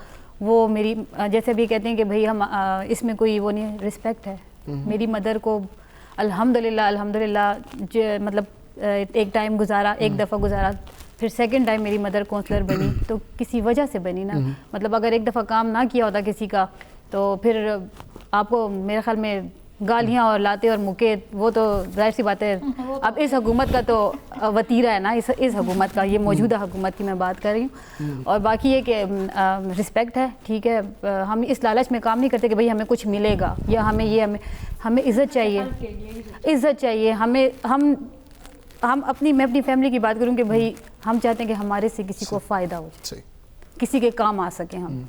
وہ میری، جیسے بھی کہتے ہیں کہ بھئی ہم اس میں کوئی وہ نہیں، رسپیکٹ ہے. میری مدر کو الحمدللہ مطلب ایک ٹائم گزارا، ایک دفعہ گزارا، پھر سیکنڈ ٹائم میری مدر کونسلر بنی تو کسی وجہ سے بنی نا. مطلب اگر ایک دفعہ کام نہ کیا ہوتا کسی کا تو پھر آپ کو میرے خیال میں گالیاں اور لاتے اور مکے، وہ تو ظاہر سی بات ہے. اب اس حکومت کا تو وتیرہ ہے نا، اس حکومت کا، یہ موجودہ حکومت کی میں بات کر رہی ہوں. اور باقی یہ کہ رسپیکٹ ہے، ٹھیک ہے. ہم اس لالچ میں کام نہیں کرتے کہ بھئی ہمیں کچھ ملے گا یا ہمیں عزت چاہیے. میں اپنی فیملی کی بات کروں کہ بھئی ہم چاہتے ہیں کہ ہمارے سے کسی کو فائدہ ہو جائے، کسی کے کام آ سکیں ہم.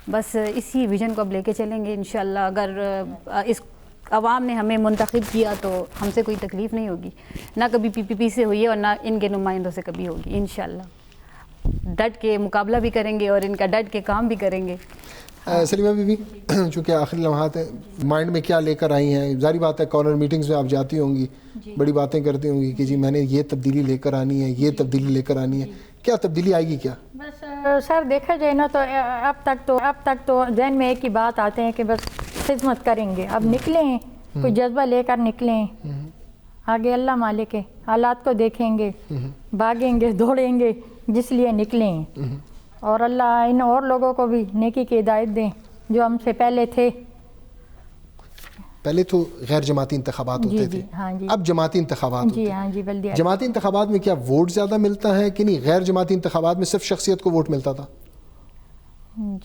بس اسی ویژن کو اب لے کے چلیں گے انشاءاللہ. اگر اس عوام نے ہمیں منتخب کیا تو ہم سے کوئی تکلیف نہیں ہوگی، نہ کبھی PPP سے ہوئی ہے اور نہ ان کے نمائندوں سے کبھی ہوگی. انشاءاللہ ڈٹ کے مقابلہ بھی کریں گے اور ان کا ڈٹ کے کام بھی کریں گے. سلیمہ بی بی، چونکہ آخری لمحات ہیں، مائنڈ میں کیا لے کر آئی ہیں؟ ظاہری بات ہے کارنر میٹنگز میں آپ جاتی ہوں گی، بڑی باتیں کرتی ہوں گی کہ جی میں نے یہ تبدیلی لے کر آنی ہے، یہ تبدیلی لے کر آنی ہے. کیا تبدیلی آئے گی کیا؟ بس سر دیکھا جائے نا تو اب تک تو ذہن میں ایک ہی بات آتے ہیں کہ بس خدمت کریں گے. اب نکلیں، کوئی جذبہ لے کر نکلیں، آگے اللہ مالک ہے، حالات کو دیکھیں گے، بھاگیں گے، دوڑیں گے جس لیے نکلیں. اور اللہ ان اور لوگوں کو بھی نیکی کی ہدایت دیں جو ہم سے پہلے تھے. پہلے تو غیر جماعتی انتخابات ہوتے تھے، اب جماعتی انتخابات ہوتے ہیں. جی ہاں جی، بلدیہ جماعتی انتخابات میں کیا ووٹ زیادہ ملتا ہے کہ نہیں؟ غیر جماعتی انتخابات میں صرف شخصیت کو ووٹ ملتا تھا؟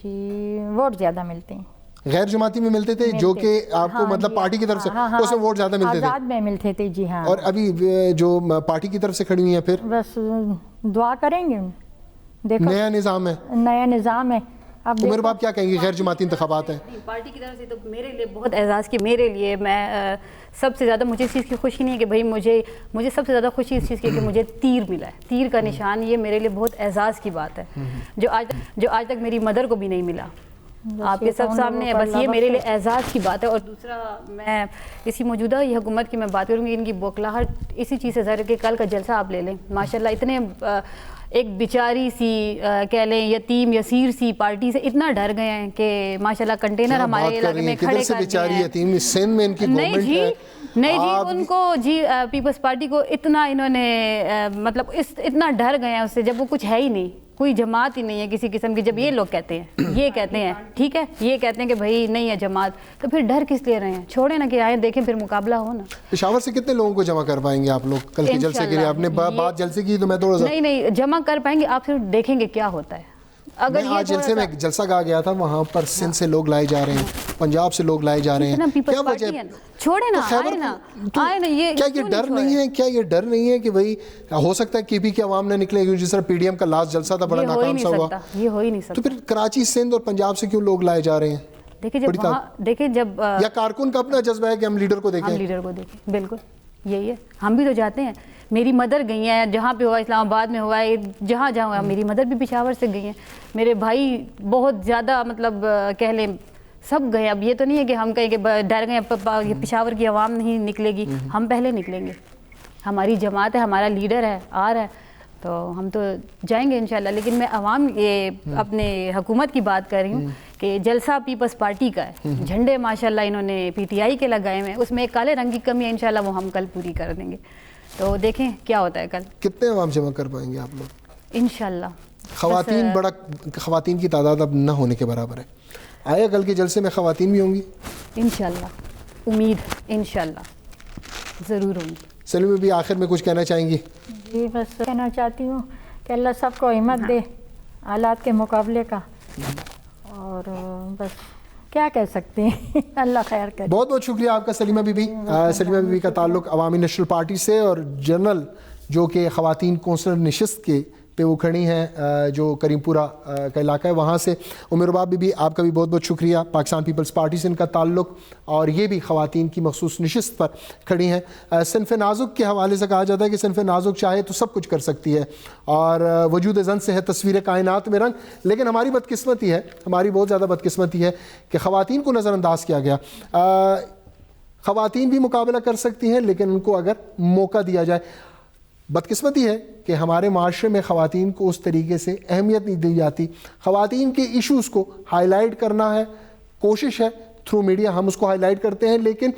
جی ووٹ زیادہ ملتے ہیں. غیر جماعتی میں ملتے تھے جو کہ آپ کو مطلب پارٹی کی طرف سے اس میں ووٹ زیادہ ملتے تھے، آزاد میں ملتے تھے. جی ہاں. اور ابھی جو پارٹی کی طرف سے کھڑی ہوئی ہیں پھر بس دعا کریں گے. دیکھو نیا نظام ہے، نیا نظام ہے. اب عمر باپ کیا کہیں گے؟ غیر جماعتی انتخابات ہیں، پارٹی کی طرف سے تو میرے لیے بہت اعزاز کی، میرے لیے میں سب سے زیادہ مجھے اس چیز کی خوشی نہیں ہے کہ بھئی مجھے سب سے زیادہ خوشی اس چیز کی ہے کہ مجھے تیر ملا ہے، تیر کا نشان. یہ میرے لیے بہت اعزاز کی بات ہے جو آج تک میری مدر کو بھی نہیں ملا. آپ کے سب سامنے ہے، بس یہ میرے لیے اعزاز کی بات ہے. اور دوسرا میں اسی موجودہ یہ حکومت کی میں بات کروں گی، ان کی بوکھلاہٹ اسی چیز سے ظاہر ہے کہ کل کا جلسہ آپ لے لیں ماشاءاللہ، اتنے ایک بیچاری سی کہہ لیں یتیم یسیر سی پارٹی سے اتنا ڈر گئے ہیں کہ ماشاءاللہ کنٹینر ہمارے علاقے میں کھڑے کر بیچاری یتیم سندھ میں ان کی گورنمنٹ ہے. نہیں جی، ان کو جی پیپلز پارٹی کو اتنا انہوں نے مطلب اتنا ڈر گئے ہیں اس سے، جب وہ کچھ ہے ہی نہیں، کوئی جماعت ہی نہیں ہے کسی قسم کی. جب یہ لوگ کہتے ہیں یہ کہتے ہیں ٹھیک ہے, یہ کہتے ہیں کہ بھائی نہیں ہے جماعت, تو پھر ڈر کس لیے رہے ہیں؟ چھوڑیں نا کہ آئیں دیکھیں پھر مقابلہ ہو نا. پشاور سے کتنے لوگوں کو جمع کر پائیں گے آپ لوگ کل کے جلسے کے لیے؟ آپ نے بات جلسے کی تو میں تھوڑا سا نہیں جمع کر پائیں گے آپ, پھر دیکھیں گے کیا ہوتا ہے. اگر آج جلسے میں جلسہ کہا گیا تھا, وہاں پر سندھ سے لوگ لائے جا رہے ہیں, پنجاب سے لوگ لائے جا رہے ہیں, کیا وجہ ہے؟ چھوڑے نا, آئے نا, کیا یہ ڈر نہیں ہے؟ کیا یہ ڈر نہیں ہے کہ بھائی ہو سکتا ہے KP کے عوام نے نکلے, جس طرح PDM کا لاسٹ جلسہ تھا بڑا ناکام سا ہوا, یہ ہو ہی نہیں سکتا. تو پھر کراچی, سندھ اور پنجاب سے کیوں لوگ لائے جا رہے ہیں؟ دیکھیں جب یا کارکن کا اپنا جذبہ ہے کہ ہم لیڈر کو دیکھیں؟ ہم لیڈر کو دیکھیں, بالکل یہی ہے. ہم بھی تو جاتے ہیں, میری مدر گئی ہیں جہاں پہ ہوا, اسلام آباد میں ہوا ہے, جہاں ہوا, میری مدر بھی پشاور سے گئی ہیں, میرے بھائی بہت زیادہ مطلب کہہ لیں سب گئے. اب یہ تو نہیں ہے کہ ہم کہیں کہ ڈر گئے پشاور کی عوام نہیں نکلے گی, ہم پہلے نکلیں گے. ہماری جماعت ہے, ہمارا لیڈر ہے, آ رہا ہے, تو ہم تو جائیں گے انشاءاللہ. لیکن میں عوام یہ اپنے حکومت کی بات کر رہی ہوں کہ جلسہ پیپلز پارٹی کا ہے, جھنڈے ماشاءاللہ انہوں نے PTI کے لگائے ہوئے ہیں, اس میں ایک کالے رنگ کی کمی ہے, انشاءاللہ وہ ہم کل پوری کر دیں گے. تو دیکھیں کیا ہوتا ہے کل. کتنے عوام جمع کر پائیں گے آپ لوگ انشاءاللہ؟ خواتین کی تعداد اب نہ ہونے کے برابر ہے. آیا کل کے جلسے میں خواتین بھی ہوں گی انشاءاللہ؟ امید انشاءاللہ ضرور ہوں گی. سلیمہ بھی آخر میں کچھ کہنا چاہیں گی؟ جی بس کہنا چاہتی ہوں کہ اللہ سب کو ہمت دے حالات کے مقابلے کا, اور بس کیا کہہ سکتے ہیں, اللہ خیر کرے. بہت بہت شکریہ آپ کا سلیمہ بی بی. سلیمہ بی بی کا تعلق عوامی نیشنل پارٹی سے, اور جنرل جو کہ خواتین کونسلر نشست کے پہ وہ کھڑی ہیں جو کریم پورہ کا علاقہ ہے وہاں سے. ام رباب بی بی آپ کا بھی بہت بہت شکریہ. پاکستان پیپلز پارٹی سے ان کا تعلق, اور یہ بھی خواتین کی مخصوص نشست پر کھڑی ہیں. صنف نازک کے حوالے سے کہا جاتا ہے کہ صنف نازک چاہے تو سب کچھ کر سکتی ہے, اور وجود زن سے ہے تصویر کائنات میں رنگ. لیکن ہماری بدقسمتی ہے, ہماری بہت زیادہ بدقسمتی ہے کہ خواتین کو نظر انداز کیا گیا. خواتین بھی مقابلہ کر سکتی ہیں لیکن ان کو اگر موقع دیا جائے. بدقسمتی ہے کہ ہمارے معاشرے میں خواتین کو اس طریقے سے اہمیت نہیں دی جاتی. خواتین کے ایشوز کو ہائی لائٹ کرنا ہے, کوشش ہے تھرو میڈیا ہم اس کو ہائی لائٹ کرتے ہیں, لیکن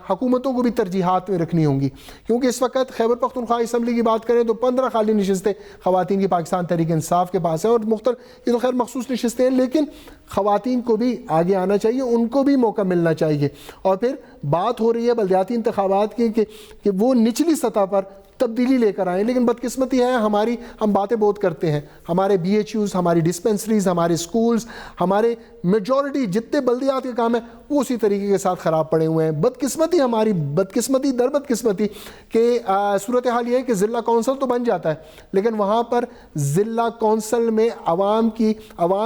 حکومتوں کو بھی ترجیحات میں رکھنی ہوں گی. کیونکہ اس وقت خیبر پختونخوا اسمبلی کی بات کریں تو 15 خالی نشستیں خواتین کی پاکستان تحریک انصاف کے پاس ہیں, اور مختلف یہ تو خیر مخصوص نشستیں ہیں, لیکن خواتین کو بھی آگے آنا چاہیے, ان کو بھی موقع ملنا چاہیے. اور پھر بات ہو رہی ہے بلدیاتی انتخابات کی کہ وہ نچلی سطح پر تبدیلی لے کر آئیں, لیکن بدقسمتی ہے ہم باتیں بہت کرتے ہیں, ہمارے BHUs, ہماری ڈسپنسریز, ہمارے سکولز, ہمارے میجورٹی جتنے بلدیات کے کام ہیں وہ اسی طریقے کے ساتھ خراب پڑے ہوئے ہیں. بدقسمتی ہماری بدقسمتی در بدقسمتی کہ صورتحال یہ ہے کہ ضلع کونسل تو بن جاتا ہے, لیکن وہاں پر ضلع کونسل میں عوام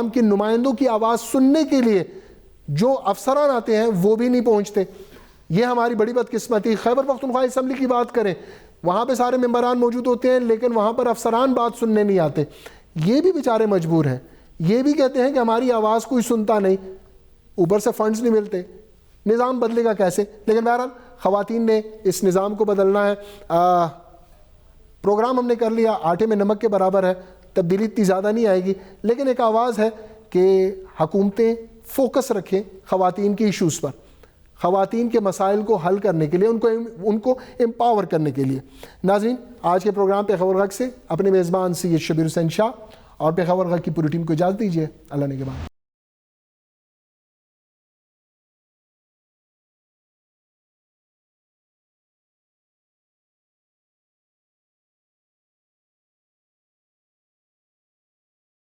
کے نمائندوں کی آواز سننے کے لیے جو افسران آتے ہیں وہ بھی نہیں پہنچتے. یہ ہماری بڑی بدقسمتی. خیبر پختونخوا اسمبلی کی بات کریں, وہاں پہ سارے ممبران موجود ہوتے ہیں لیکن وہاں پر افسران بات سننے نہیں آتے. یہ بھی بیچارے مجبور ہیں, یہ بھی کہتے ہیں کہ ہماری آواز کوئی سنتا نہیں, اوپر سے فنڈز نہیں ملتے, نظام بدلے گا کیسے. لیکن بہرحال خواتین نے اس نظام کو بدلنا ہے. پروگرام ہم نے کر لیا, آٹے میں نمک کے برابر ہے, تبدیلی اتنی زیادہ نہیں آئے گی, لیکن ایک آواز ہے کہ حکومتیں فوکس رکھیں خواتین کے ایشوز پر, خواتین کے مسائل کو حل کرنے کے لیے, ان کو امپاور کرنے کے لیے. ناظرین, آج کے پروگرام پہ خبر غگ سے اپنے میزبان سید شبیر حسین شاہ اور پہ خبر غگ کی پوری ٹیم کو اجازت دیجیے. اللہ نے کے بعد.